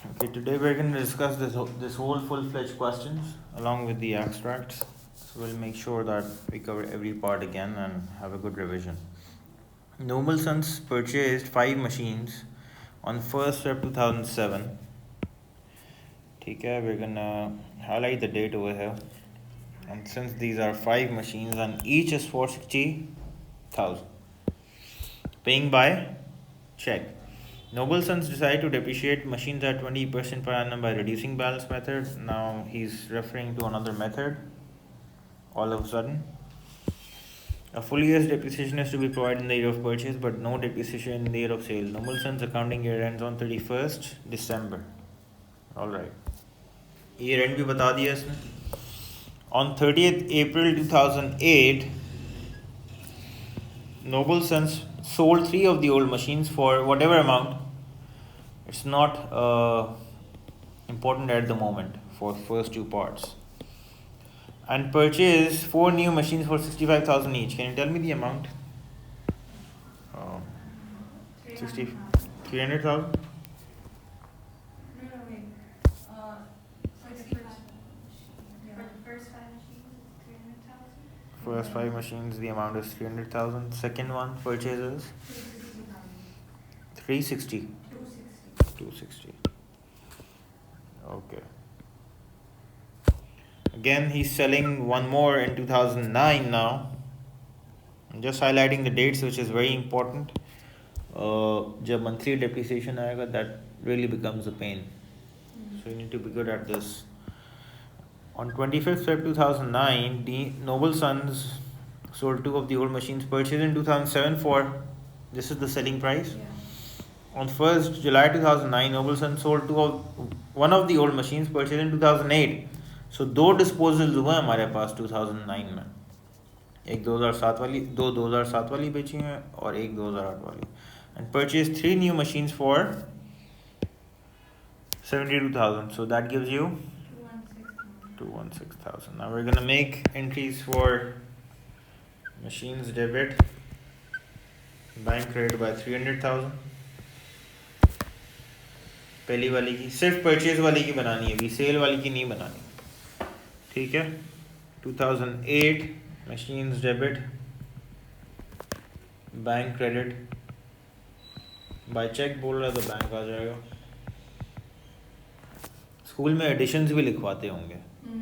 Okay, today we're going to discuss this whole full-fledged questions along with the abstracts. So we'll make sure that we cover every part again and have a good revision. Noble Sons purchased 5 machines on 1st Feb 2007. Okay, we're gonna highlight the date over here. And since these are 5 machines and each is for 60,000, paying by check. Noble Sons decided to depreciate machines at 20% per annum by reducing balance method. Now he's referring to another method. All of a sudden, a full year's depreciation is to be provided in the year of purchase, but no depreciation in the year of sale. Noble Sons accounting year ends on 31st December. All right. Year end भी बता दिया इसने. On 30th April 2008, Noble Sons sold 3 of the old machines for whatever amount. It's not important at the moment for first 2 parts. And purchased 4 new machines for 65,000 each. Can you tell me the amount? 300,000. No, wait. For the first 5 machines, 300,000. First 5 machines, the amount is 300,000. Second one purchases 360. 260. Okay. Again, he's selling one more in 2009 now. I'm just highlighting the dates, which is very important. जब monthly depreciation आएगा, that really becomes a pain. So you need to be good at this. On 25th Feb 2009, the Noble Sons sold 2 of the old machines purchased in 2007 for, this is the selling price. Yeah. On 1st July 2009, Noble Sons sold 1 of the old machines purchased in 2008. So 2 disposals हुए हमारे पास 2009 में. एक 2007 वाली, 2 2007 वाली बेची हैं और एक 2008 वाली. And purchased 3 new machines for 72,000. So that gives you 216,000. Now we're gonna make entries for machines debit, bank credit by 300,000. पहली वाली की सिर्फ परचेज वाली की बनानी है, रीसेल वाली की नहीं बनानी. ठीक है. 2008 machines debit, bank credit, by cheque बोल रहा है तो बैंक आ जाएगा. स्कूल में एडिशंस भी लिखवाते होंगे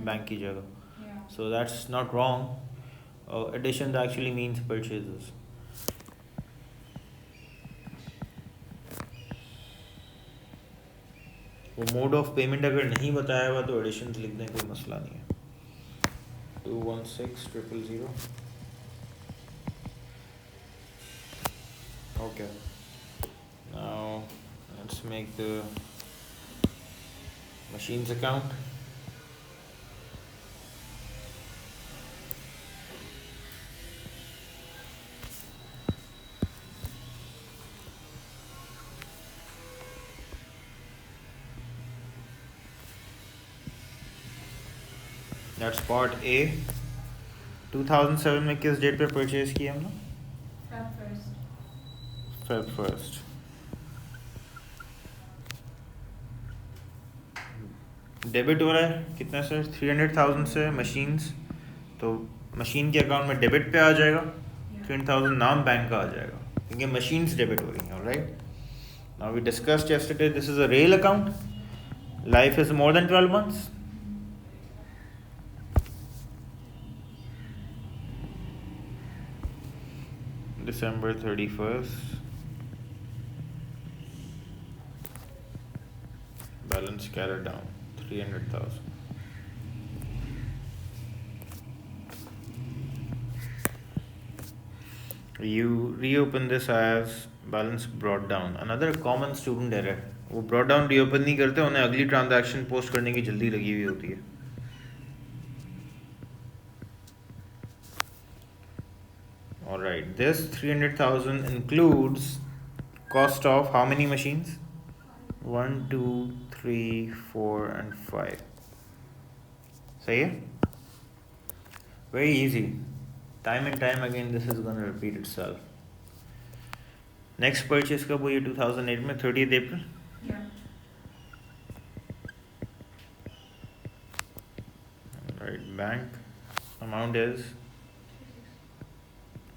बैंक की जगह. So that's not wrong. Additions actually means purchases. वो मोड ऑफ पेमेंट अगर नहीं बताया हुआ तो एडिशंस लिख दें, कोई मसला नहीं है. 216,000. Okay. Now let's make the machines account. That's part A. 2007 में किस डेट पे परचेज किया हमने? Feb 1st. डेबिट हो रहा है कितना सर? 300,000 से मशीन्स, तो मशीन के अकाउंट में डेबिट पे आ जाएगा. 300,000 नाम बैंक का आ जाएगा क्योंकि मशीन्स डेबिट हो रही हैं. Alright. Now we discussed yesterday, this is a real account. Life is more than 12 months. December 31st. Balance carried down 300,000. You reopen this as balance brought down. Another common student error. वो brought down reopen नहीं करते, उन्हें अगली transaction post करने की जल्दी लगी हुई होती है. Alright, this 300,000 includes cost of how many machines? 1, 2, 3, 4 and 5. सही है? Very easy. Time and time again this is going to repeat itself. Next purchase कब हुई है 2008 में? 30th April. Yeah. right, bank amount is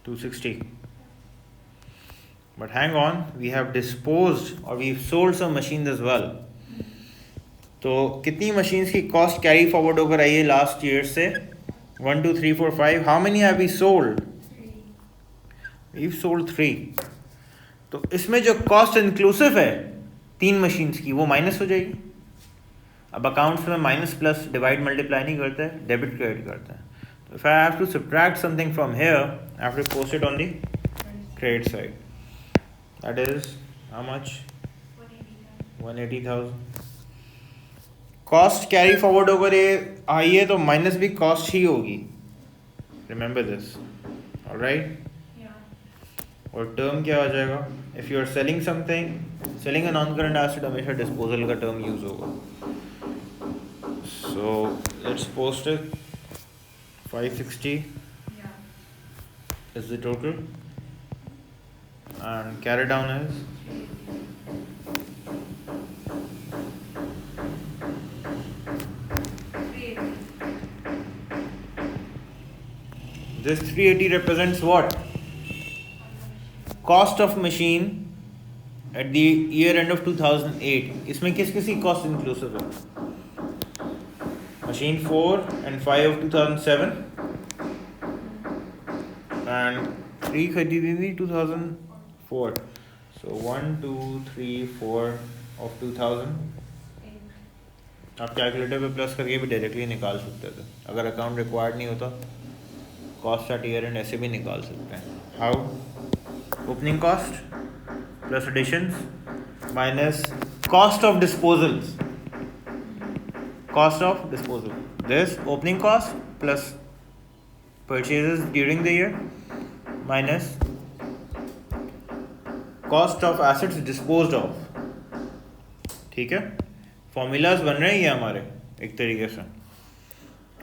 260. But hang on, we have disposed or we've sold some machines as well. तो कितनी machines की cost carry forward होकर आई है last year से? 1 2 3 4 5. How many have we sold? 3. We've sold 3. तो इसमें जो cost inclusive है 3 machines की, वो minus हो जाएगी. अब accounts में minus plus divide multiply नहीं करते हैं, debit credit करते हैं. So if I have to subtract something from here, I have to post it on the credit side. That is how much? 180,000. Cost carry forward over ये आई है तो minus भी cost ही होगी. Remember this. Alright? Yeah. और term क्या आ जाएगा? If you are selling something, selling a non-current asset हमेशा disposal का term use होगा. So let's post it. 560 Yeah. is the total. And carry down is 380. this 380 represents what? Cost of machine at the year end of 2008. इसमें किस की cost inclusive है? Machine 4 and 5 of 2007 and 3 खरीदी थी 2004. So 1 2 3 4 of 2000. आप calculator पे plus करके भी डायरेक्टली निकाल सकते थे. अगर अकाउंट रिक्वायर्ड नहीं होता, कॉस्ट एट ईयर एंड ऐसे भी निकाल सकते हैं. How? Opening cost plus additions minus cost of disposals. Cost of disposal. This opening cost plus purchases during the year minus cost of assets disposed of. ठीक है? Formulas बन रहे हैं ये हमारे एक तरीके से.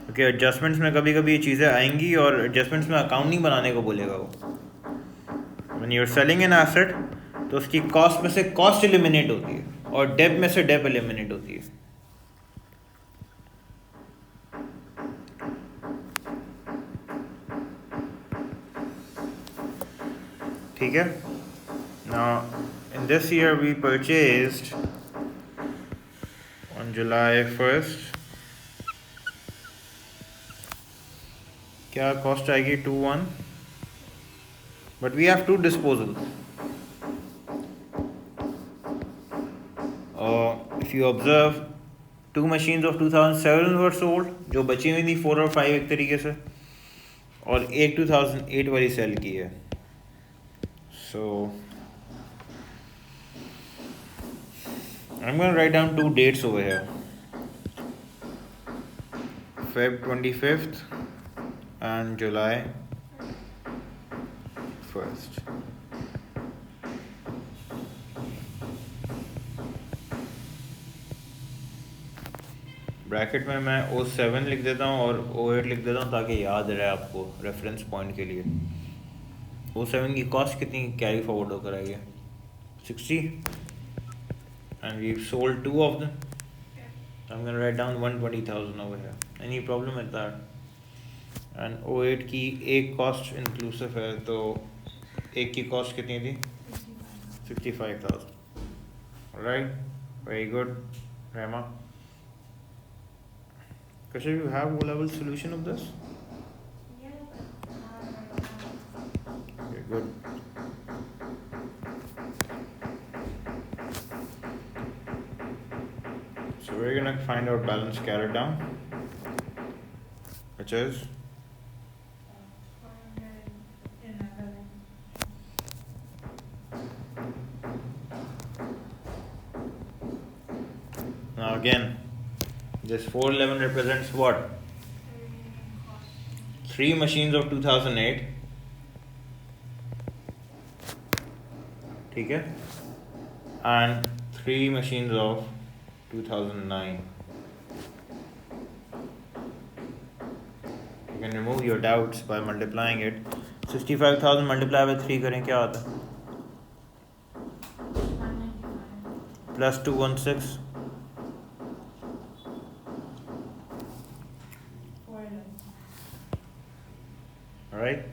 Okay, adjustments में कभी कभी ये चीज़ें आएंगी और adjustments में account नहीं बनाने को बोलेगा वो. When you're selling an asset तो उसकी cost में से cost eliminate होती है और debt में से debt eliminate होती है. ठीक है. Now in this year we purchased on July 1st. क्या cost आएगी? 21. But we have two disposals. If you observe, 2 machines of 2007 were sold, जो बची हुई थी 4 और 5 एक तरीके से, और एक 2008 वाली सेल की है. So I'm going to write down 2 dates over here. Feb 25th and July 1st. Bracket में मैं 07 लिख देता हूँ और 08 लिख देता हूँ ताकि याद रहे आपको रेफरेंस पॉइंट के लिए. 07 की कॉस्ट कितनी कैरी फॉरवर्ड होकर आई है? 60. And we've sold 2 of them. I'm going to write down 120,000 over here. Any problem with that? And 08 की एक कॉस्ट इंक्लूसिव है तो एक की कॉस्ट कितनी थी? 65,000. Alright, very good, Rema. Kashyap, you have O-level solution of this? Yeah, but Okay, good. So we're gonna find out balance carried down, which is 411. now again. This 411 represents what? 3 machines of 2008. ठीक है? And 3 machines of 2009. You can remove your doubts by multiplying it. 65,000 multiplied by 3 करें क्या आता है? 195. Plus 216. 411. Right.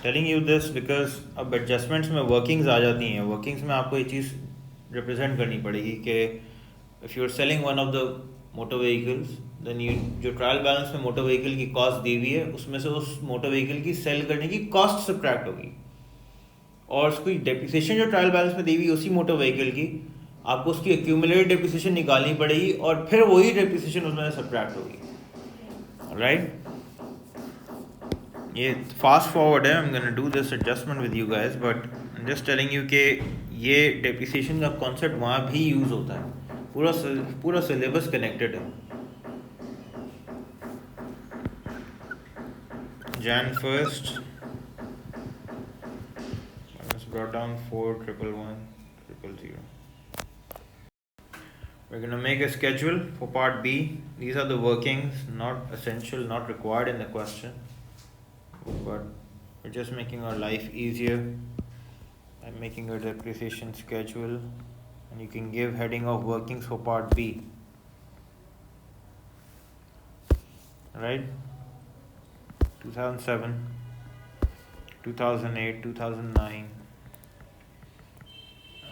Telling you this because अब adjustments में workings आ जाती हैं. वर्किंग्स में आपको ये चीज़ रिप्रेजेंट करनी पड़ेगी कि if you are selling one of the motor vehicles then you जो ट्रायल बैलेंस में मोटर व्हीकल की कॉस्ट दी हुई है उसमें से उस मोटर व्हीकल की सेल करने की कॉस्ट सब्ट्रैक्ट होगी, और उसकी डेप्रिसिएशन जो ट्रायल बैलेंस में दी हुई उसी मोटर व्हीकल की आपको उसकी एक्यूमुलेटेड डेप्रिसिएशन निकालनी पड़ेगी और फिर वही डेप्रिसिएशन उसमें सब्ट्रैक्ट होगी. राइट. ये फास्ट फॉरवर्ड है. आई am gonna do this adjustment with you guys, but I am just telling you कि ये डेप्रिसिएशन का कॉन्सेप्ट वहाँ भी यूज़ होता है. पूरा सिलेबस कनेक्टेड है. Jan 1st brought down 4,111,000. We're going to make a schedule for part B. These are the workings, not essential, not required in the question, but we're just making our life easier. I'm making a depreciation schedule, and you can give heading of workings for part B. Right? 2007, 2008, 2009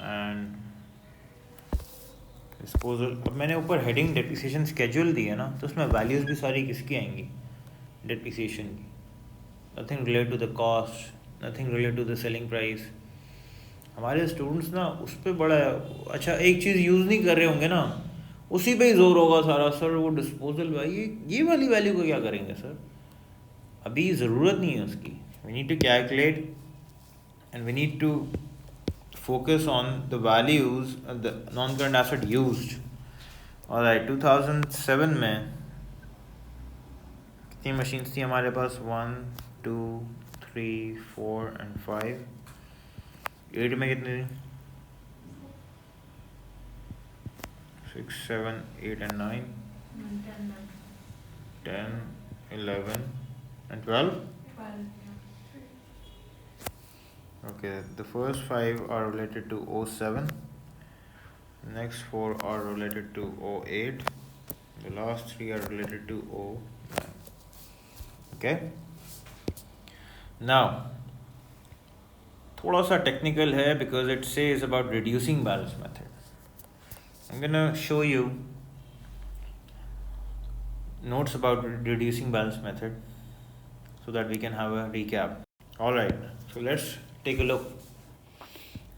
and disposal. अब मैंने ऊपर heading depreciation schedule दी है ना, तो उसमें values भी सारी किसकी आएंगी? डेप्रिसिएशन की. Nothing related to the cost, nothing related to the selling price. हमारे स्टूडेंट्स ना उस पर बड़ा अच्छा एक चीज़ यूज़ नहीं कर रहे होंगे ना, उसी पे ही जोर होगा सारा. सर वो डिस्पोजल भाई ये वाली वैल्यू को क्या करेंगे सर, अभी ज़रूरत नहीं है उसकी. We need to calculate and we need to focus on the values of the non-current asset used. Alright, 2007 में कितनी मशीन्स थी हमारे पास? 1, 2, 3, 4 and 5. 8 में कितनी थी? 6, 7, 8 and 9. 10, 11 and 12. Okay, the first 5 are related to 07, next 4 are related to 08, the last 3 are related to 09. Okay, now थोड़ा सा technical है because it says about reducing balance method. I'm gonna show you notes about reducing balance method so that we can have a recap. Alright, so let's take a look.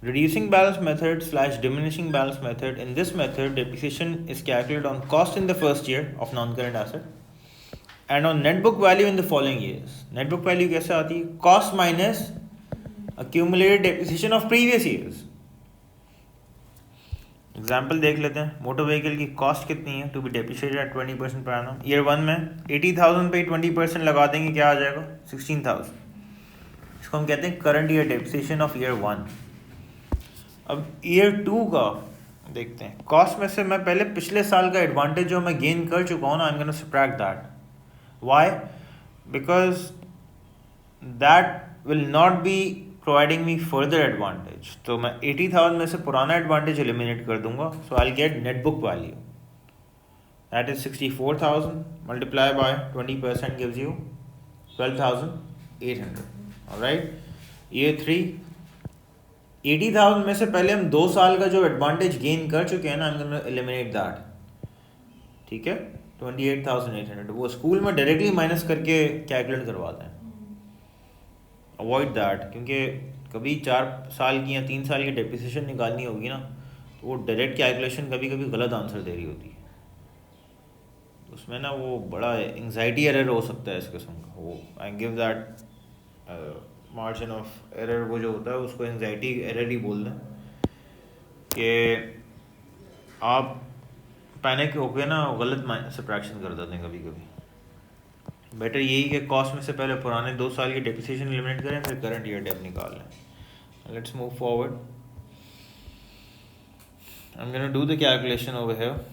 Reducing balance method / diminishing balance method. In this method, depreciation is calculated on cost in the first year of non-current asset and on net book value in the following years. Net book value कैसे आती है? Cost minus accumulated depreciation of previous years. Example देख लेते हैं. Motor vehicle की cost कितनी है? To be depreciated eight 20% per annum. Year 1 में 80,000 पे 20% लगा देंगे, क्या आ जाएगा? 16,000. इसको हम कहते हैं current year depreciation of year 1. अब ईयर 2 का देखते हैं. कॉस्ट में से मैं पहले पिछले साल का एडवांटेज जो मैं गेन कर चुका हूँ ना, आई am gonna subtract that. Why? Because that will not be providing me further advantage. तो मैं 80,000 में से पुराना एडवांटेज एलिमिनेट कर दूंगा. So I will get net book value, that is 64,000 multiply by 20% gives you 12,800. All right. Year 3 80,000 में से पहले हम 2 साल का जो एडवांटेज गेन कर चुके हैं ना, आई एम गोना एलिमिनेट दैट. ठीक है, 28,800 वो स्कूल में डायरेक्टली माइनस करके कैलकुलेट करवाते हैं. अवॉइड दैट, क्योंकि कभी 4 साल की या 3 साल की डेप्रिसिएशन निकालनी होगी ना, तो वो डायरेक्ट कैलकुलेशन कभी कभी गलत आंसर दे रही होती है. उसमें ना वो बड़ा एंग्जाइटी एरर हो सकता है इस किस्म का. वो I give that margin of error, वो जो होता है उसको एंग्जाइटी एरर ही बोल दें. कि आप पैनिक होके ना गलत सब्ट्रैक्शन कर देते हैं कभी कभी. बेटर यही कि कॉस्ट में से पहले पुराने 2 साल की डेप्रिसिएशन एलिमिनेट करें, फिर करंट ईयर डेप निकाल लें. Let's move forward. I am gonna do the calculation over here.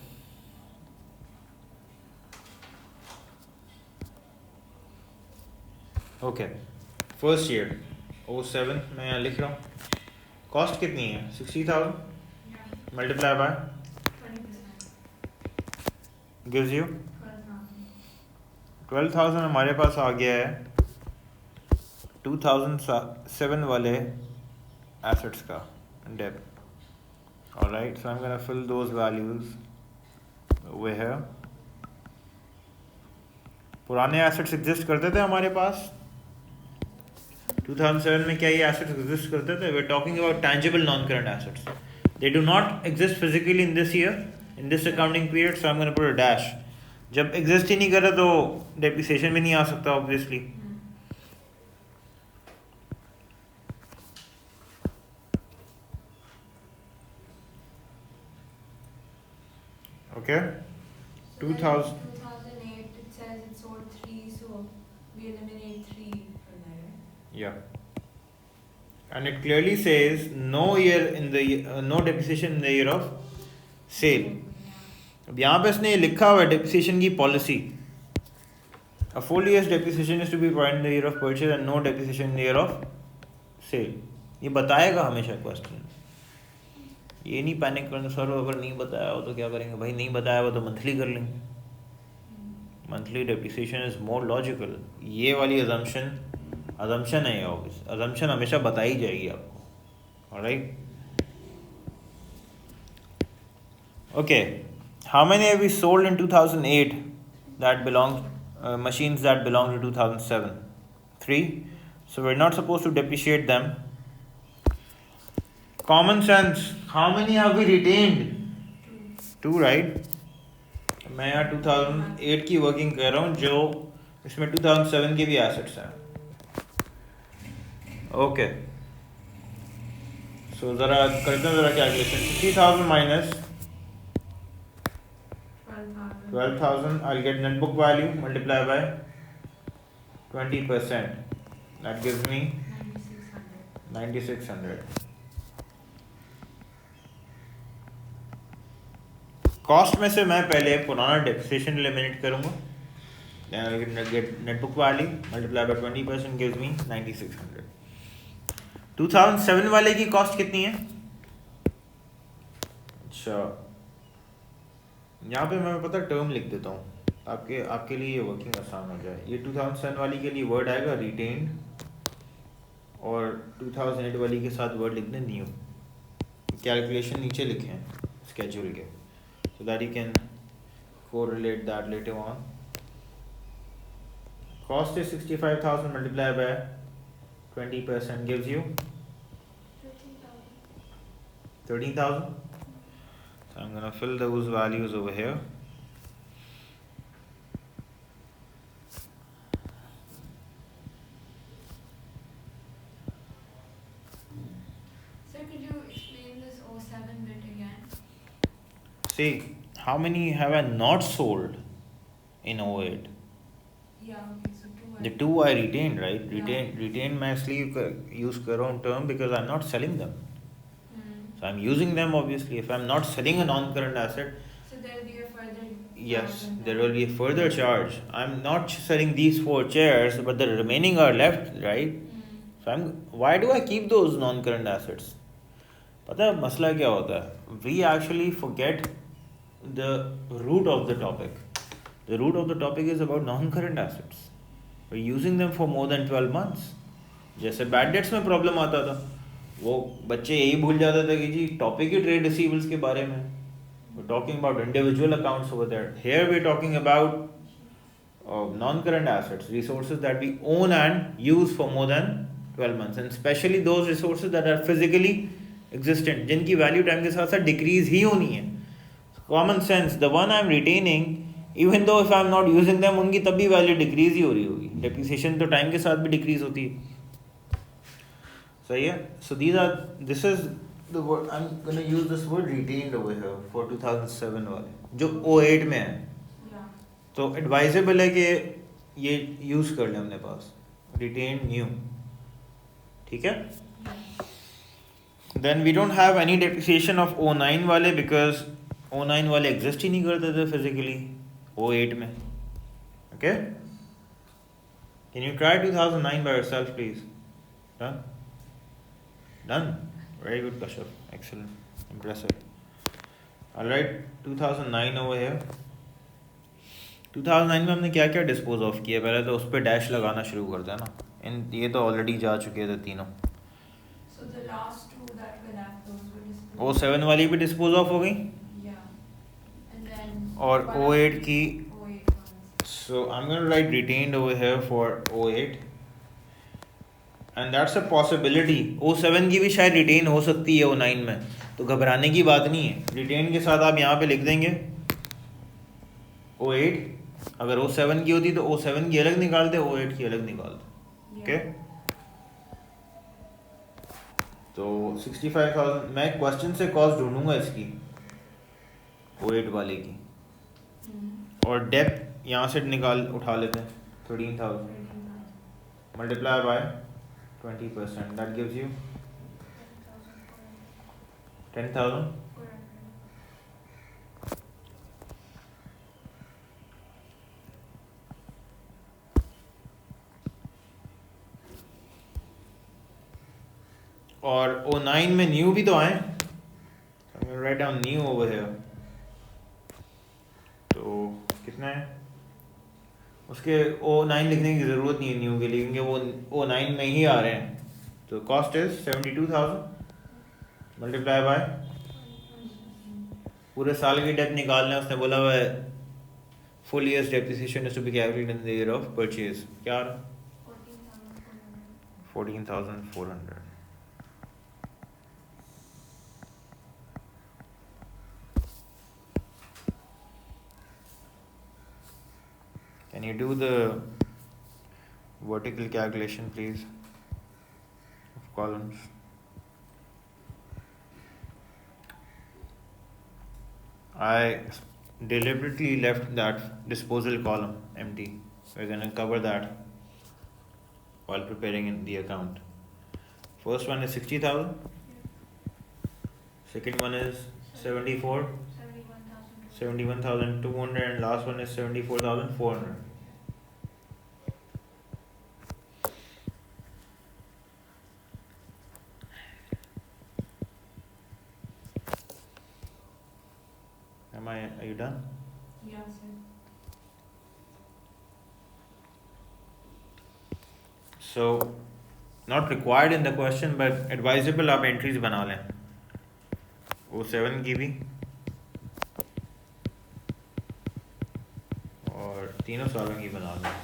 Okay, first year 07 मैं यहाँ लिख रहा हूँ. कॉस्ट कितनी है? 60,000 मल्टीप्लाई बाय 20% गिव्स यू 12,000. हमारे पास आ गया है 2007 वाले assets का debt. Alright, so I'm gonna fill those values over here. पुराने assets exist करते थे हमारे पास 2007 में क्या ये assets exist करते थे? We're talking about tangible non-current assets. They do not exist physically in this year, in this accounting period, so I'm going to put a dash. जब exist ही नहीं कर रहा तो depreciation भी नहीं आ सकता obviously. Okay. 2000. 2008 it says it sold 3, so we eliminate 3 from there. Yeah. And it clearly says no year in the no depreciation in the year of sale. अब यहाँ पे इसने लिखा हुआ है depreciation की policy. A full year's depreciation is to be provided in the year of purchase and no depreciation in the year of sale. ये बताएगा हमेशा question. ये नहीं पैनिक करना सर अगर नहीं बताया हो तो क्या करेंगे भाई नहीं बताया हो तो मंथली कर लेंगे. Monthly depreciation is more logical. ये वाली assumption है ये ऑब्वियस. assumption हमेशा बताई जाएगी आपको. Alright. Okay. How many have we sold in 2008 that belong machines that belong to 2007? 3. So we're not supposed to depreciate them. Common sense. How many have we retained? 2, right? मैं यहाँ 2008 की working कर रहा हूँ जो इसमें 2007 के भी एसेट्स हैं. ओके सो ज़रा करते हैं ज़रा calculation. 50,000 minus 12,000. I'll get net book value multiply by 20%. That gives me 9,600. Cost में से मैं पहले पुराना डेप्रिसिएशन एलिमिनेट करूंगा. Then I'll get net book value multiply by 20% gives me 9,600. 2007 वाले की कॉस्ट कितनी है? अच्छा यहाँ पे मैं पता टर्म लिख देता हूँ आपके लिए ये वर्किंग आसान हो जाए. ये 2007 वाली के लिए वर्ड आएगा रिटेन्ड और 2008 वाली के साथ वर्ड लिख दें न्यू. कैलकुलेशन नीचे लिखे हैं स्केड्यूल के so that you can correlate that later on. Cost is 65,000 multiplied by 20% gives you 13,000. So I'm gonna fill those values over here. Sir, could you explain this 07 bit again? See, how many have I not sold in 08? Yeah, okay, so 2. The 2 I retained, right? Yeah. Retain मैं इसलिए use कर रहा हूँ term because I'm not selling them. So I'm using them obviously. If I'm not selling a non-current asset, So there will be a further. yes, there will be a further charge. I'm not selling these 4 chairs, but the remaining are left, right? So why do I keep those non-current assets? पता है मसला क्या होता है? We actually forget the root of the topic. The root of the topic is about non-current assets. We're using them for more than 12 months. जैसे bad debts में problem आता था, वो बच्चे यही भूल जाते थे कि जी टॉपिक ही ट्रेड रिसीवेबल्स के बारे में. We're talking about individual accounts over there. Here we're talking about non-current assets, resources that we own and use for more than 12 months, and especially those resources that are physically existent, जिनकी value time के साथ साथ decrease ही होनी है. Common sense, the one I am retaining even though if I am not using them उनकी तब भी value decrease ही हो रही होगी. डेप्रिसिएशन तो टाइम के साथ भी डिक्रीज होती है. सही है. So this is the word I am gonna use this word retained over here for 2007 वाले जो 08 में है. तो एडवाइजेबल है कि ये यूज कर लें अपने पास रिटेन न्यू. ठीक है. Then we don't have any depreciation of 09 वाले because 09 वाले exist ही नहीं करते थे physically 08 में. Okay? Can you try 2009 by yourself please? Done? Done? Very good Kashyap. Excellent. Impressive. Alright, 2009 over here. 2009 में हमने क्या क्या dispose off किया? पहले तो उस पर dash लगाना शुरू करते हैं ना. ये तो ऑलरेडी जा चुके थे तीनों. So the last two that were left, those were disposed. ओ 7 वाली भी डिस्पोज ऑफ हो गई. Yeah. And then. और one of O8 the की. O8 ones. So I'm going to write retained over here for O8. And that's a possibility. O7 की भी शायद retain हो सकती है O9 में, तो घबराने की बात नहीं है. रिटेन के साथ आप यहाँ पे लिख देंगे O8. अगर O7 की होती तो O7 की अलग निकालते, O8 की अलग निकालते. ओके. तो 65,000 मैं क्वेश्चन से कॉस्ट ढूंढूंगा इसकी O8 वाले की. और डेप्थ यहाँ से निकाल उठा लेते हैं 13,000 multiply by 20%. That gives you 10,000. और O9 में न्यू भी तो आए. Write down new over here. तो कितना है उसके O9 लिखने की ज़रूरत नहीं है न्यू के लिए, क्योंकि वो O9 में ही आ रहे हैं. तो कॉस्ट इज 72,000 मल्टीप्लाई बाय पूरे साल की डेप्थ निकालना है. उसने बोला हुआ है full years depreciation is to be calculated in the year of purchase. क्या 14,400. Can you do the vertical calculation please of columns? I deliberately left that disposal column empty. We're going to cover that while preparing in the account. First one is 60,000. Second one is 71,200, and last one is 74,400. Are you done? Yeah, sir. So, not required in the question, but advisable आप entries बना लें. O7 की भी और तीनों सालों की बना लें.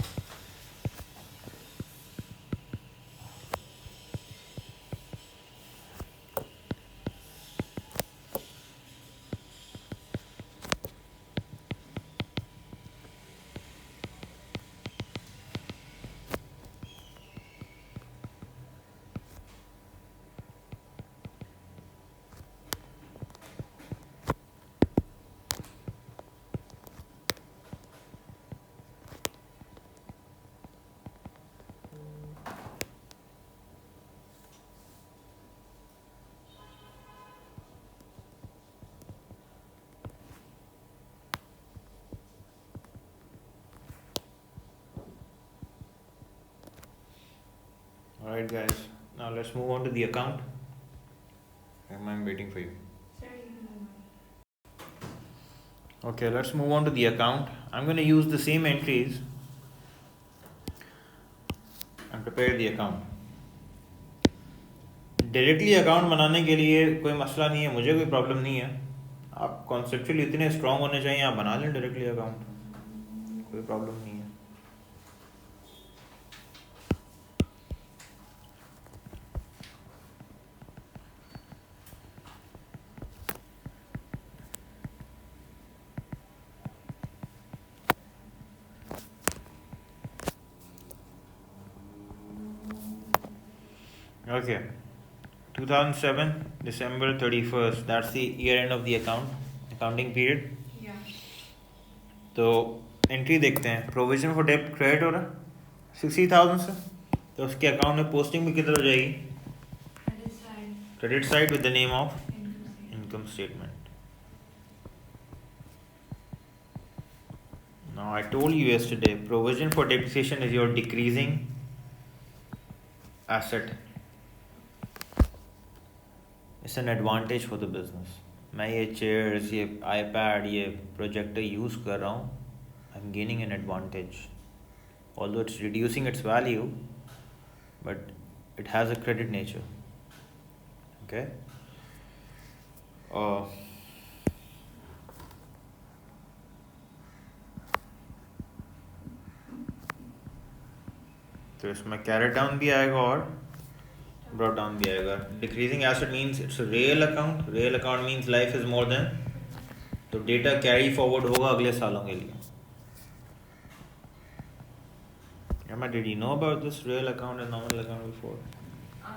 Alright guys, now let's move on to the account. I'm waiting for you. Sir, you can do mine. Okay, let's move on to the account. I'm going to use the same entries and prepare the account. Directly account बनाने के लिए कोई मसला नहीं है, मुझे कोई problem नहीं है. आप कॉन्सेप्चुअली इतने स्ट्रांग होने चाहिए, आप बना लें डायरेक्टली अकाउंट, कोई प्रॉब्लम नहीं है. Okay, 2007 December 31st, that's the year end of the accounting period. Yeah. तो एंट्री देखते हैं. प्रोविजन फॉर डेब्ट क्रेडिट हो रहा है 60,000 से, तो उसके अकाउंट में पोस्टिंग भी किधर हो जाएगी? Credit side. Credit side with the name of Income. income statement. Now I told you yesterday, provision for depreciation is your decreasing asset. It's an advantage for the business. मैं ये chairs, ये iPad, ये projector use कर रहा हूँ, I'm gaining an advantage. Although it's reducing its value, but it has a credit nature. Okay. तो इसमें carried down भी आएगा और ब्रॉट डाउन भी आएगा. Decreasing asset means it's real account. Real account means life is more then, तो data carry forward होगा अगले सालों के लिए. Emma, did you know about this real account and nominal account before? No,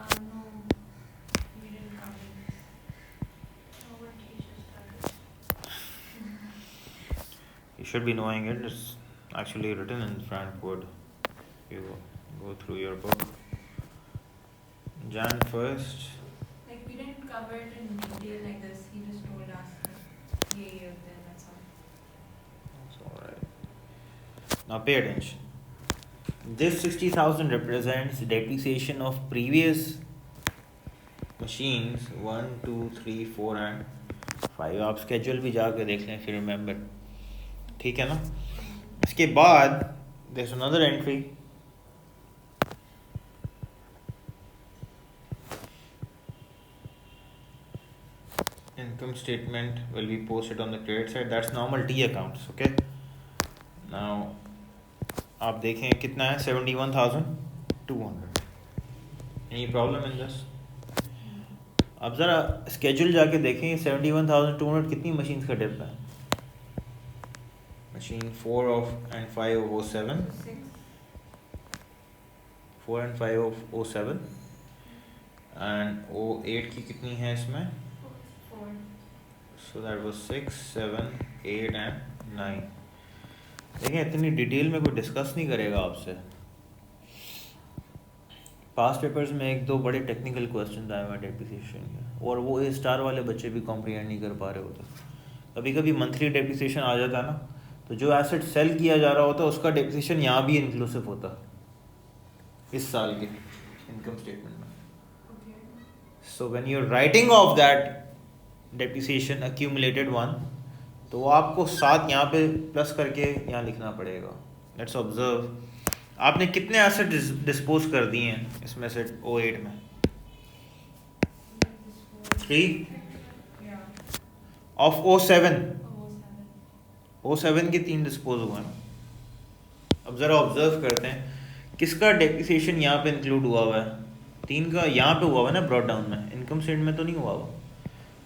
we didn't cover this. No one teaches that. You should be knowing it. It's actually written in Frankfurt. You go through your book. Jan 1st. Like we didn't cover it in detail like this. He just told us that that's all. That's alright. Now pay attention. This 60,000 represents depreciation of previous machines 1, 2, 3, 4 and 5. आप schedule भी जाके देख लें फिर remember. ठीक है ना? इसके बाद there's another entry. Income statement will be posted on the credit side. That's normal T accounts. Okay. Now आप देखें कितना है 71,200. Any problem in this? अब ज़रा स्केड्यूल जाके देखें 71,200 कितनी मशीन्स का डिप है. Machine 4 of and 5 of 07, 4 and 5 of 07 and 08 की कितनी है इसमें? 4. So that was 6, 7, 8 and 9. देखिए इतनी डिटेल में कोई डिस्कस नहीं करेगा आपसे. पास्ट पेपर्स में एक दो बड़े टेक्निकल क्वेश्चन आए हुए डेप्रिसिएशन के, और वो ए स्टार वाले बच्चे भी कॉम्प्रिहेंड नहीं कर पा रहे होते. कभी कभी मंथली डेप्रिसिएशन आ जाता है ना, तो जो एसेट सेल किया जा रहा होता है उसका डेप्रिसिएशन यहाँ भी इंक्लूसिव होता है इस साल के इनकम स्टेटमेंट में. So when you are writing off that depreciation accumulated one, तो वो आपको साथ यहाँ पे प्लस करके यहाँ लिखना पड़ेगा. लेट्स ऑब्जर्व, आपने कितने एसेट डिस्पोज कर दिए हैं इसमें से 08 में? 3 ऑफ 07. 07 के 3 डिस्पोज हुए हैं. अब ज़रा ऑब्जर्व करते हैं किसका डेप्रिसिएशन यहाँ पे इंक्लूड हुआ हुआ है. 3 का यहाँ पे हुआ हुआ है ना ब्रॉट डाउन में, इनकम स्टेटमेंट में तो नहीं हुआ हुआ.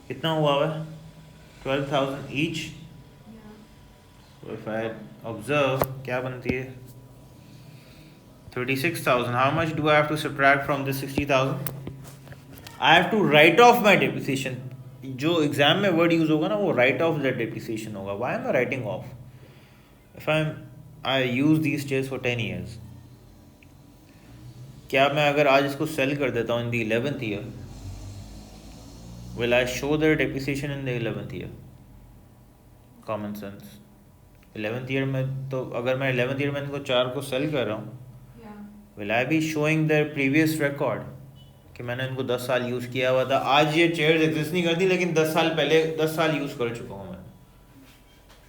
कितना हुआ हुआ है? 12,000 each. So if I observe, क्या बनती है? 36,000. How much do I have to subtract from this 60,000? I have to write off my depreciation. जो एग्जाम में वर्ड यूज होगा ना वो write off that depreciation होगा. Why am I writing off? If I use these shares for 10 years, क्या मैं अगर आज इसको सेल कर देता हूँ in the 11th year, will I show the depreciation in the 11th year? Common sense. 11th year में तो अगर मैं 11th ईयर में इनको 4 को सेल कर रहा हूँ, will I be showing there previous record कि मैंने इनको 10 साल यूज़ किया हुआ था. आज ये चेयर्स एग्जिस्ट नहीं करती, लेकिन 10 साल पहले 10 साल यूज़ कर चुका हूँ मैं.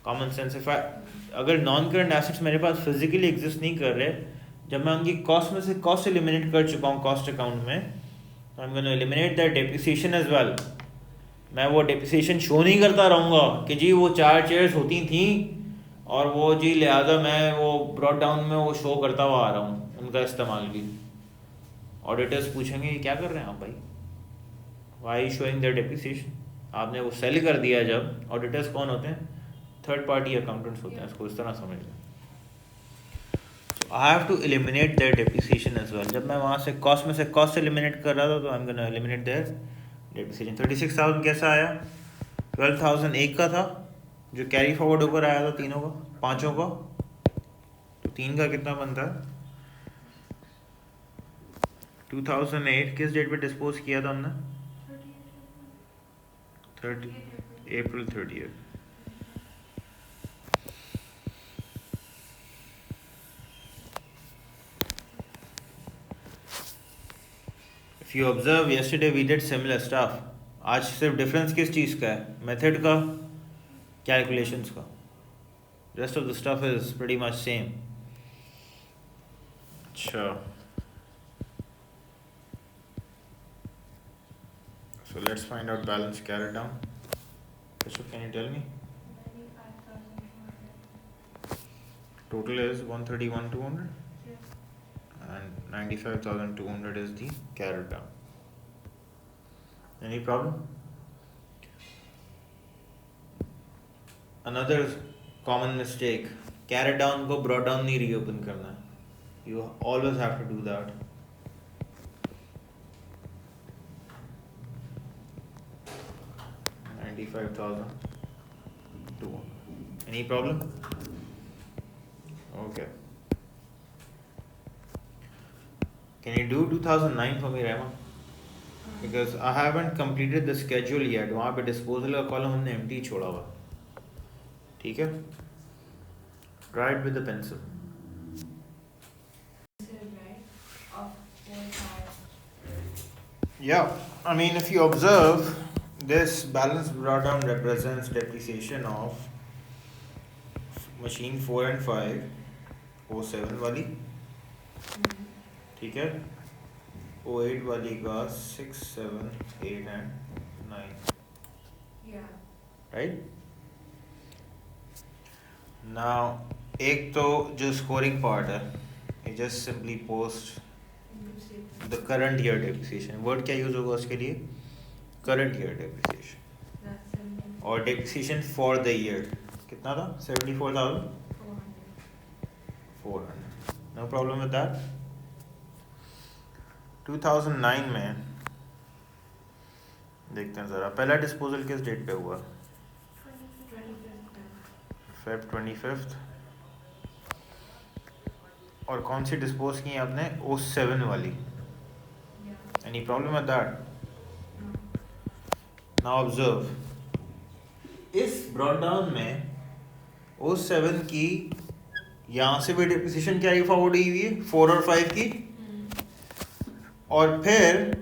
Common sense. इफ अगर नॉन करंट एसेट्स मेरे पास फिजिकली एग्जिस्ट नहीं कर रहे, जब मैं उनकी कॉस्ट में से कॉस्ट एलिमिनेट कर चुका हूँ कॉस्ट अकाउंट में, तो I am gonna eliminate that depreciation as well. मैं वो डेप्रिसिएशन शो नहीं करता रहूँगा कि जी वो 4 चेयर्स होती थी और वो जी लिहाजा मैं वो ब्रॉड डाउन में वो शो करता हुआ आ रहा हूँ उनका इस्तेमाल भी. ऑडिटर्स पूछेंगे ये क्या कर रहे हैं आप भाई, वाई शोइंग देयर डेप्रिसिएशन. आपने वो सेल कर दिया. जब ऑडिटर्स कौन होते हैं? थर्ड पार्टी अकाउंटेंट्स होते हैं. इसको इस तरह समझ लें. I have to eliminate their depreciation as well. जब मैं वहाँ से कॉस्ट एलिमिनेट कर रहा था, तो I am gonna eliminate their depreciation. 36,000 कैसा आया? 12,000 एक का था जो कैरी फॉरवर्ड होकर आया था, तीनों का, पांचों का. तो 3 का कितना बनता है? 2008 किस डेट पे डिस्पोज किया था हमने? 30 अप्रैल 30. If you observe, yesterday we did similar stuff. आज सिर्फ डिफरेंस किस चीज़ का है? मेथड का, कैलकुलेशंस का. Rest of the stuff is pretty much same. अच्छा, So let's find out balance carried down. Kashyap, can you tell me? 95,400. Total is 131,200 Yeah. and 95,200 is the carried down. Any problem? Another common mistake, carried down को brought down नहीं reopen करना. You always have to do that. $95,200. Any problem? Okay. Can you do 2009 for me, Rema? Because I haven't completed the schedule yet. वहाँ पे disposal का column हमने empty छोड़ा हुआ. ठीक है? Try it with the pencil. This is right of 4,500. Yeah, I mean, if you observe, this balance brought down represents depreciation of machine 4 and 5, 07 वाली, ठीक है? 08 वाली का 6, 7, 8 and 9, Yeah. right? Now, एक तो जो scoring part है, you just simply post Inclusive. the current year depreciation. Word क्या use होगा उसके लिए? Current year depreciation. That's 74. और depreciation for the year कितना था? 74,400. 400. No problem with that. 2009 में देखते हैं ज़रा, पहला डिस्पोजल किस डेट पे हुआ? 25th. Feb 25th. और कौन सी डिस्पोज की आपने? 07 वाली. Yeah. Any problem with that? No. Now observe. इस ब्रॉड डाउन में 07 की यहाँ से भी डिप्रिसिएशन कैरी फॉरवर्ड हुई है 4 और 5 की, और फिर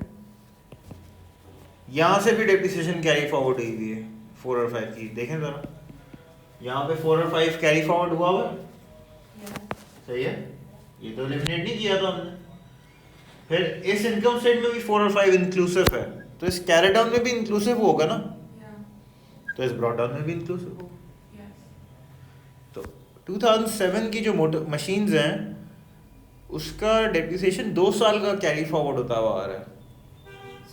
यहाँ से भी डिप्रिसिएशन कैरी फॉरवर्ड हुई है 4 और 5 की. देखें जरा, यहाँ पे 4 और 5 कैरी फॉरवर्ड हुआ हुआ है. Yeah. सही है, ये तो एलिमिनेट नहीं किया था हमने. फिर इस इनकम स्टेटमेंट में भी 4 और 5 इंक्लूसिव है, तो इस कैरी डाउन में भी इंक्लूसिव होगा ना, Yeah. तो इस ब्रॉड डाउन में भी इंक्लूसिव होगा. Yes. तो 2007 की जो मोटर मशीन्स हैं उसका डेप्रिसिएशन 2 साल का कैरी फॉरवर्ड होता हुआ आ रहा है.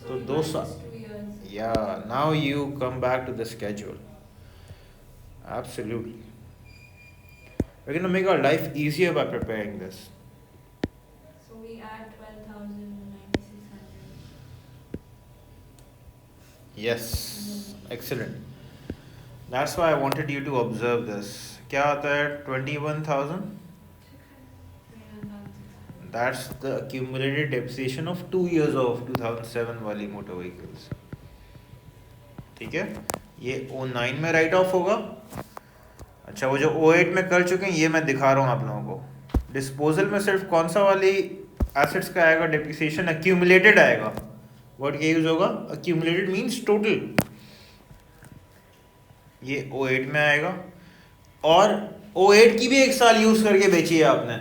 So तो we 2 minus साल. 2 years. Yeah, now you come back to the schedule. Absolutely. We're going to make our life easier by preparing this. So we add 12,9,600. Yes, excellent. That's why I wanted you to observe this. क्या आता है 21,000? 21,600. That's the accumulated depreciation of 2 years of 2007 वाली motor vehicles. ठीक है, ये 09 में right of होगा. अच्छा, वो जो 08 में कर चुके हैं ये मैं दिखा रहा हूँ आप लोगों को. डिस्पोजल में सिर्फ कौन सा वाली एसेट्स का आएगा डेप्रिसिएशन? accumulated आएगा. वर्ड क्या यूज होगा? accumulated means total. ये 08 में आएगा, और 08 की भी 1 साल यूज करके बेची है आपने,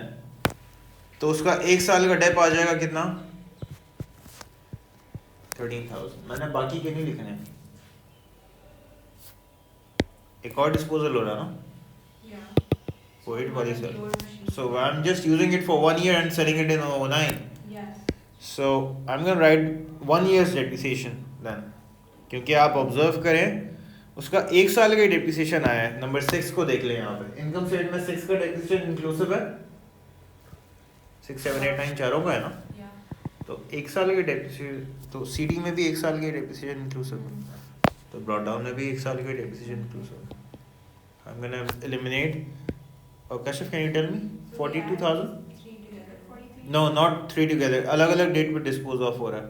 तो उसका 1 साल का डेप आ जाएगा कितना? 13,000. मैंने बाकी के नहीं लिखने. एक और डिस्पोजल हो रहा ना Yeah. 08 वाली One sir. of your machines. So I'm just using it for 1 year and selling it in 09. Yes. So I'm going to write 1 year's depreciation then. क्योंकि आप ऑब्जर्व करें उसका 1 साल का डेप्रिसिएशन आया है. नंबर 6 को देख लें, यहाँ पे इनकम स्टेटमेंट में 6 का डेप्रिसिएशन इंक्लूसिव है. 6, 7, 8, 9 चारों का है ना. Yeah. तो 1 साल के डेप्रिसिएशन, तो सीडी में भी 1 साल के डेप्रिसिएशन इंक्लूसिव है, तो ब्रॉड डाउन में भी 1 साल के डेप्रिसिएशन इंक्लूसिव है. I'm going to eliminate. Oh, Kashyap, can you tell me? 42,000? 3 together. 43. No, not 3 together. अलग अलग डेट पे डिस्पोज ऑफ हो रहा है.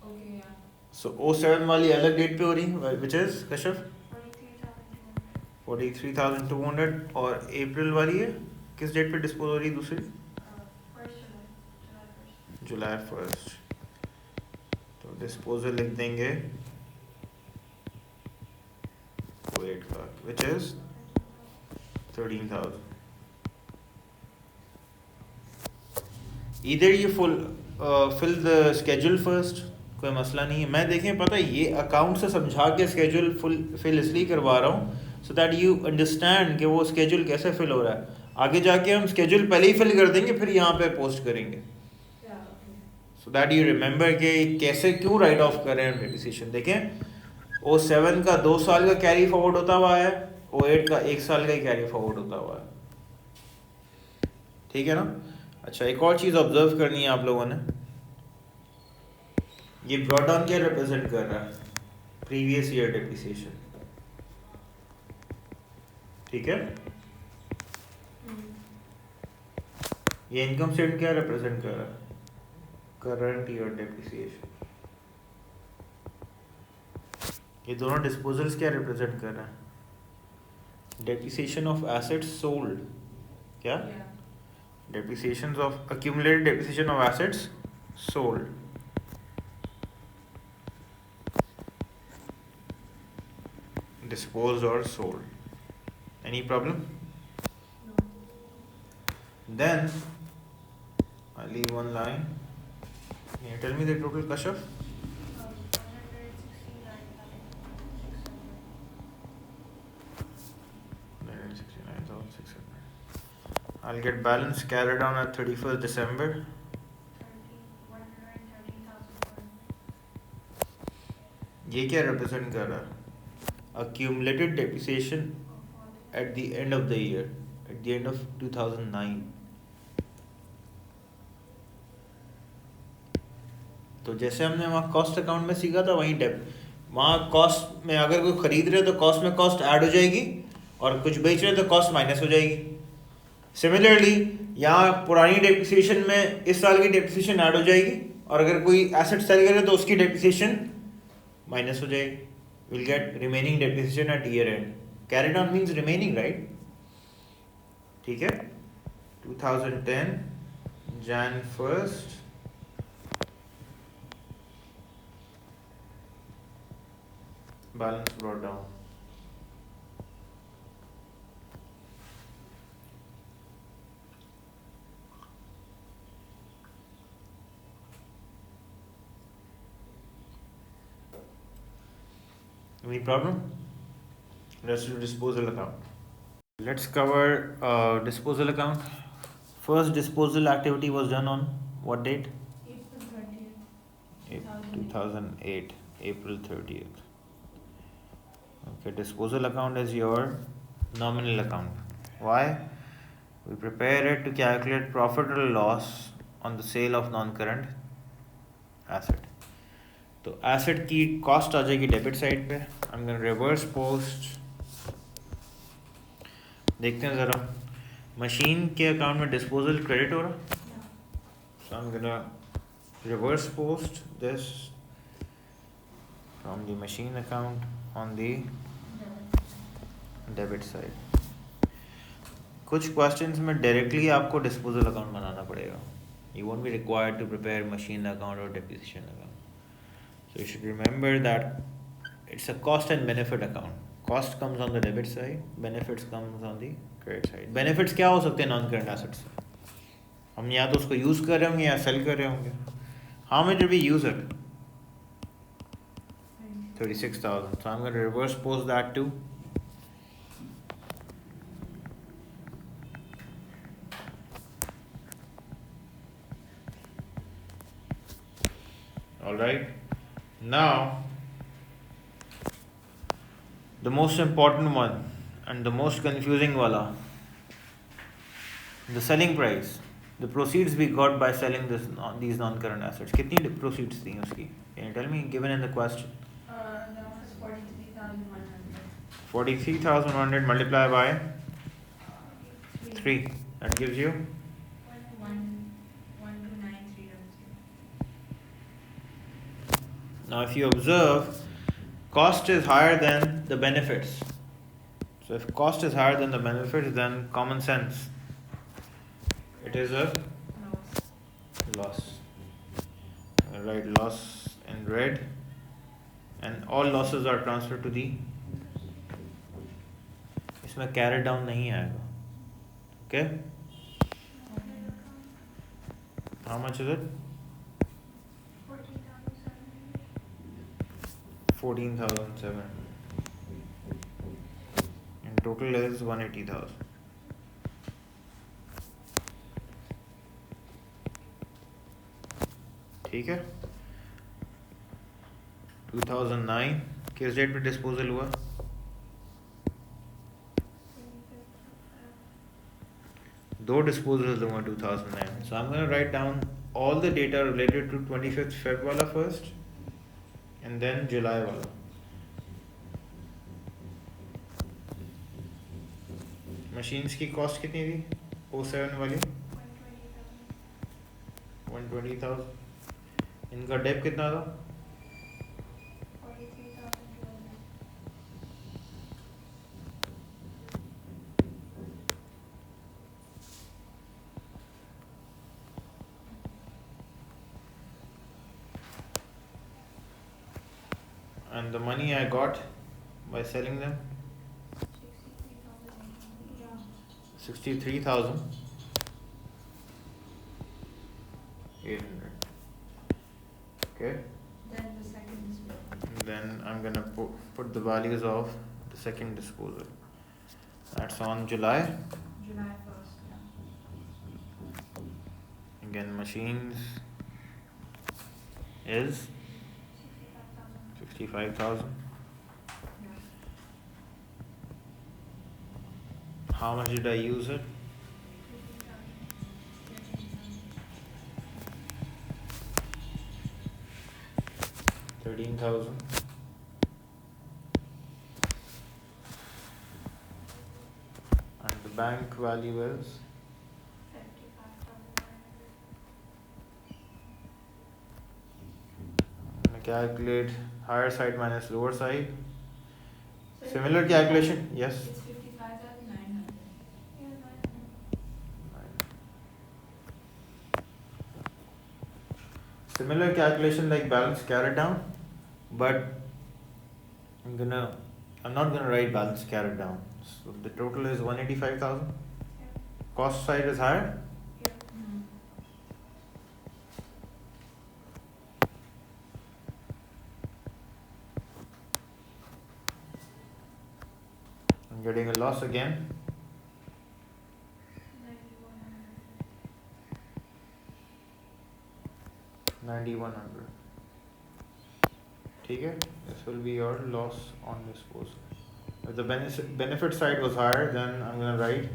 Okay, yeah. So 07 वाली अलग डेट पे हो रही है, which is Kashyap 43,200. 43,200, और अप्रैल वाली है किस डेट पे डिस्पोज हो रही है दूसरी? First July July. 1st. तो डिस्पोजल लिख देंगे 08 का, which is 13,000. Either you fill the schedule first, कोई मसला नहीं है। मैं देखें पता है ये अकाउंट से समझा के स्केड्यूल फुल फिल इसलिए करवा रहा हूँ सो दैट यू अंडरस्टैंड कि वो स्केड्यूल कैसे फिल हो रहा है। आगे जाके हम स्केड्यूल पहले ही फिल कर देंगे फिर यहाँ पे पोस्ट करेंगे, सो दैट यू रिमेंबर कि कैसे क्यों राइट ऑफ कर रहे हैं डेप्रिसिएशन। देखें O7 का 2 साल का कैरी फॉरवर्ड होता हुआ है, O8 का 1 साल का ही कैरी फॉरवर्ड होता हुआ है, ठीक है ना। अच्छा एक और चीज़ ऑब्जर्व करनी है आप लोगों ने, ये ब्रॉट डाउन क्या रिप्रेजेंट कर रहा है, प्रीवियस ईयर डेप्रिसिएशन, ठीक है। ये इनकम स्टेटमेंट क्या रिप्रेजेंट कर रहा है, करंट ईयर डेप्रिसिएशन। ये दोनों डिस्पोजल्स क्या रिप्रेजेंट कर रहा है, डेप्रिसिएशन ऑफ एसेट्स सोल्ड, क्या depreciations of accumulated depreciation of assets sold, disposed or sold. Any problem? No. Then I'll leave one line. Can you tell me the total kashaf? 169,600. I'll get balance carried on at 31st December. 113,400. ये क्या represent कर रहा है, accumulated depreciation at the end of the year, at the end of 2009. तो जैसे हमने वहाँ cost account में सीखा था वहीं डेप, वहाँ कॉस्ट में अगर कोई खरीद रहे तो कॉस्ट में कॉस्ट ऐड हो जाएगी और कुछ बेच रहे तो कॉस्ट माइनस हो जाएगी। सिमिलरली यहाँ पुरानी डेप्रिसिएशन में इस साल की डेप्रिसिएशन ऐड हो जाएगी और अगर कोई एसेट सेल करे तो उसकी डेप्रिसिएशन माइनस हो जाएगी। Will get remaining depreciation eight year and. Carried on means remaining, right, ठीक है। 2010 Jan 1st balance brought down. Any problem? Let's do disposal account. Let's cover disposal account. First disposal activity was done on what date? April 30th. 2008, April 30th. Okay, disposal account is your nominal account. Why? We prepare it to calculate profit or loss on the sale of non-current asset. तो asset की cost आ जाएगी debit side पे। आई am gonna reverse post, देखते हैं ज़रा machine के account में disposal credit हो रहा, so I am gonna reverse post this from the machine account on the debit side. कुछ क्वेश्चंस में डायरेक्टली आपको डिस्पोजल अकाउंट बनाना पड़ेगा, you won't be required to prepare machine account और depreciation account. So you should remember that it's a cost and benefit account. Cost comes on the debit side, benefits comes on the credit side. Benefits क्या हो सकते हैं non current assets से, हम या तो उसको यूज़ कर रहे होंगे या सेल कर रहे होंगे। How much did we use it? 36,000. So I'm going to reverse post that too. All right. Now, the most important one and the most confusing wala, the selling price, the proceeds we got by selling these non-current assets. कितनी proceeds थी उसकी? Can you tell me? Given in the question. That was 43,100. 43,100 multiplied by 3. That gives you 1,293,000. Now if you observe, cost is higher than the benefits. So if cost is higher than the benefits, then common sense, it is a loss. Right, loss in red, and all losses are transferred to the, इसमें carry down नहीं आएगा, okay? How much is it? 14,700. And total is 180,000. ठीक है. 2009 किस date पे disposal हुआ? दो disposal दूंगा 2009. So I'm going to write down all the data related to 25th Feb वाला first and then July वाला. मशीन्स की कॉस्ट कितनी थी 07 वाली? 120,000. इनका डेप कितना था? 43,200. And the money I got by selling them? 63,800. Okay. Then the second disposal. Then I'm gonna put the values of the second disposal. That's on July. July 1st. Yeah. Again, machines is 65,000. Yeah. How much did I use it? 13,000. And the bank value is 55,500. I'm gonna calculate higher side minus lower side. Similar calculation, yes. It's 55,900. Yeah, 900. Similar calculation like balance carried down, but I'm not gonna write balance carried down. So the total is 185,000. Yeah. Cost side is higher. Yeah. I'm getting a loss again. 9,100. ठीक है? This will be your loss on disposal. If the benefit side was higher, then I'm gonna write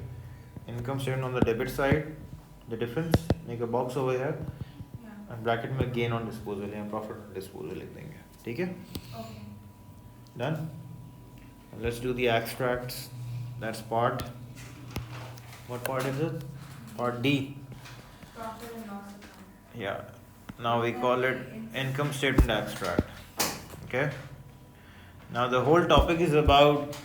income statement on the debit side, the difference, make a box over here, Yeah. and bracket में gain on disposal या profit on disposal लिख देंगे. ठीक है? Okay. Done? Let's do the extracts. That's part. What part is it? Part D. Profit and loss account. Yeah. Now we call it income statement extract. Okay. Now the whole topic is about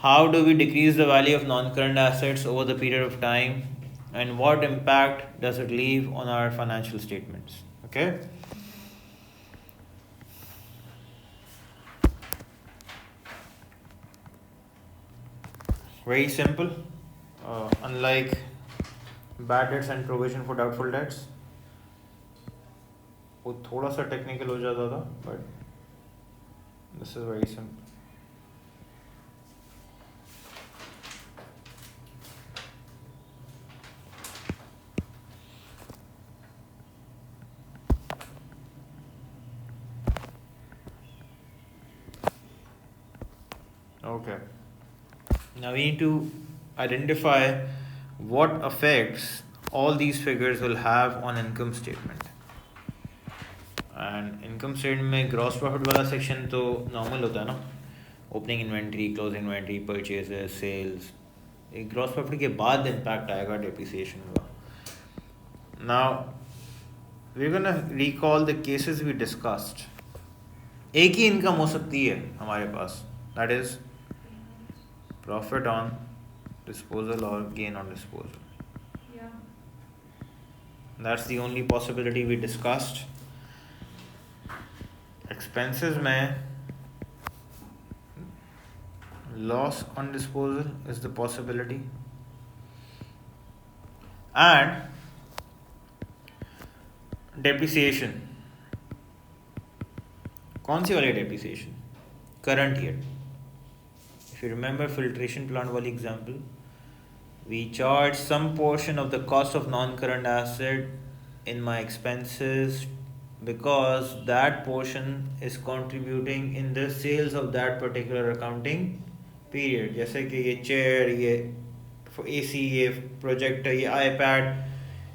how do we decrease the value of non-current assets over the period of time and what impact does it leave on our financial statements. Okay. Very simple. Unlike bad debts and provision for doubtful debts, वो थोड़ा सा technical हो जाता था, but this is very simple. Okay. Now we need to identify what effects all these figures will have on income statement. And income statement में gross profit वाला section तो normal होता है ना, opening inventory, closing inventory, purchases, sales. एक gross profit के बाद impact आएगा depreciation का. Now we're gonna recall the cases we discussed. एक ही income हो सकती है हमारे पास, that is profit on disposal or gain on disposal. Yeah. That's the only possibility we discussed. Expenses में loss on disposal is the possibility, and depreciation. कौन सी वाली depreciation? current year. If you remember filtration plant wali example, we charge some portion of the cost of non-current asset in my expenses because that portion is contributing in the sales of that particular accounting period. जैसे कि ये chair, ये AC, ये projector, ये iPad,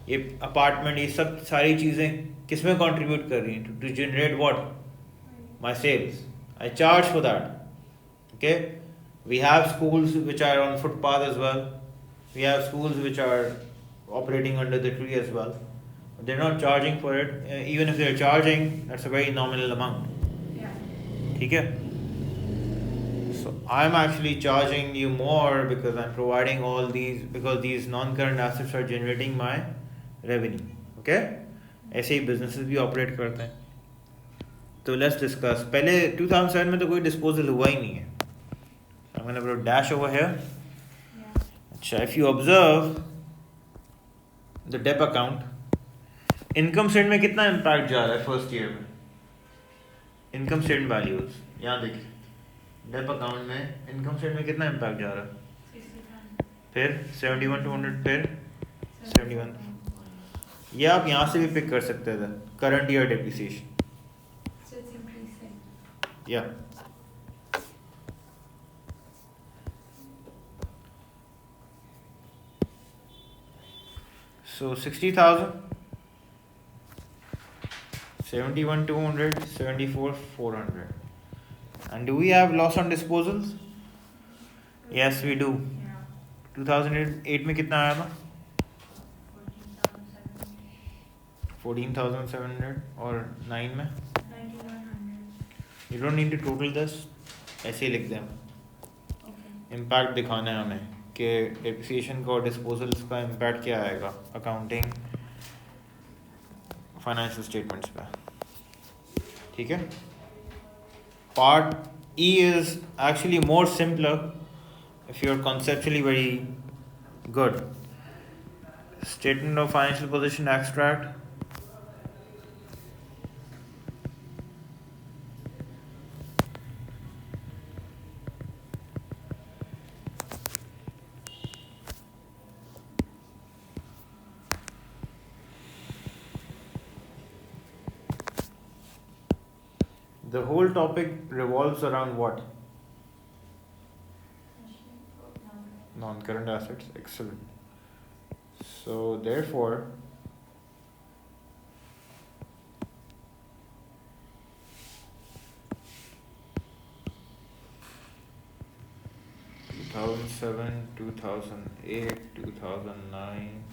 ये apartment, ये सब सारी चीज़ें किस में कंट्रीब्यूट कर रही हैं? To generate what? My sales. I charge for that. Okay, we have schools which are on footpath as well. We have schools which are operating under the tree as well. They're not charging for it. Even if they're charging, that's a very nominal amount. Yeah. Okay? So I'm actually charging you more because I'm providing all these, because these non-current assets are generating my revenue. Okay? ऐसे ही businesses भी operate करते हैं. तो let's discuss. पहले 2007 में तो कोई disposal हुआ ही नहीं है. I'm going to put a dash over here. Yeah. अच्छा, if you observe the DEP account, income statement में कितना इम्पैक्ट जा रहा है फर्स्ट ईयर में? इनकम स्टेटमेंट वैल्यूज यहाँ देखिए, डेप अकाउंट में इनकम स्टेटमेंट में कितना इम्पैक्ट जा रहा है? 60,000. फिर 71,200, फिर 71. ये आप यहाँ से भी पिक कर सकते थे, current year depreciation. So it's increasing. या so 60,000, 71,200, 74,400. And do we have loss on disposals? Yes, we do. Yeah. 2008 में कितना आया था? 14,700. 14,700. और 9 में? 9,100. You don't need to total this. ऐसे ही लिख दें. Okay. इम्पैक्ट दिखाना है हमें कि डेप्रिसिएशन का और डिस्पोजल्स का इम्पैक्ट क्या आएगा अकाउंटिंग फाइनेंशियल स्टेटमेंट्स पे. ठीक है. Part E is actually more simpler if you're conceptually very good. Statement of financial position extract. The whole topic revolves around what? Non-current assets. Excellent. So therefore, two 2007, 2008, 2009.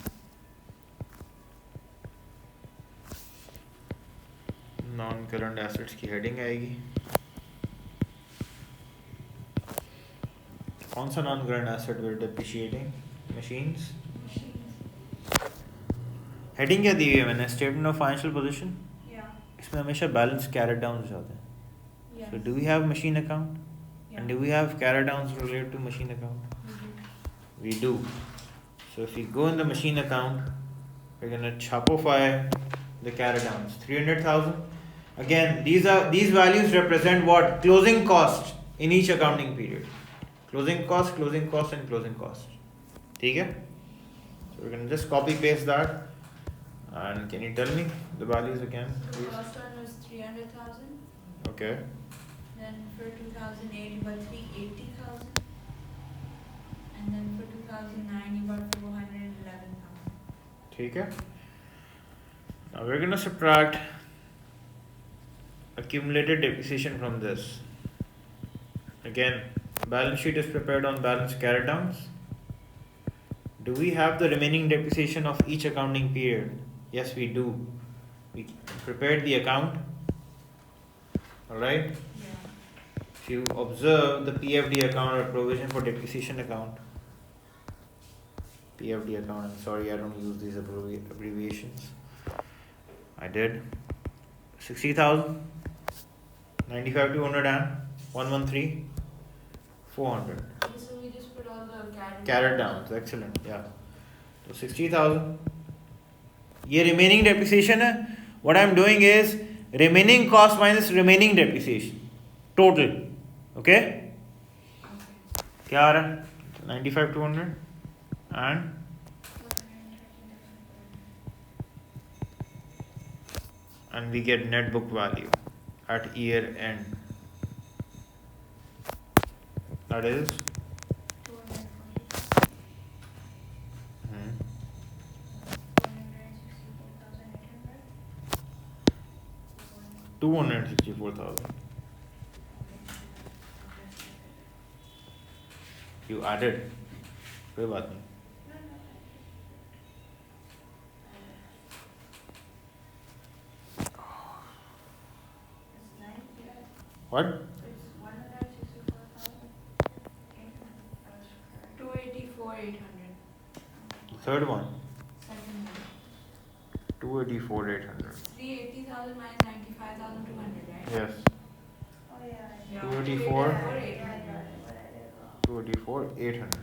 Non-current assets की heading आएगी. कौन सा non-current asset we're depreciating? Machines. Heading क्या दी हुई है मैंने? Statement of financial position. Yeah. इसमें हमेशा balance carried downs जाते हैं. Yes. So do we have machine account? Yeah. And do we have carried downs related to machine account? Mhm. We do. So if we go in the machine account, we're gonna chopify the carried downs. 300,000. Again, these values represent what? Closing cost in each accounting period. Closing cost, and closing cost. ठीक है? So we're gonna just copy paste that. And can you tell me the values again, The please? first one was 300,000. Okay. Then for 2008 you got 380,000. And then for 2009 you got 411,000. ठीक है? Now we're gonna subtract accumulated depreciation from this. Again, balance sheet is prepared on balance carried downs. Do we have the remaining depreciation of each accounting period? Yes, we do. We prepared the account. Alright? Yeah. If you observe the PFD account or provision for depreciation account, PFD account, I'm sorry I don't use these abbreviations. I did. 60,000, 95,200 and 113, 400. So we just put all the Carried downs, excellent, yeah. So 60,000. ये remaining depreciation है. What I'm doing is remaining cost minus remaining depreciation. Total. Okay? Okay. क्या आ रहा है? 95 200 and we get net book value at year end. That is 264,000. You added. कोई बात नहीं. What? 284,800. The third one. Second one. 284,800. 380,000 minus 95,200, right? Yes. Yeah. 284. 284,800. 284,800.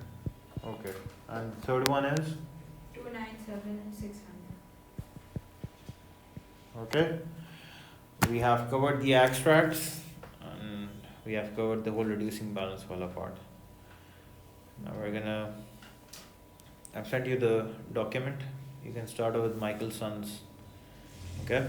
Okay. And the third one is? 297,600. Okay. We have covered the extracts and we have covered the whole reducing balance whole part. Now we're gonna, I've sent you the document. You can start with Michael Sons. Okay.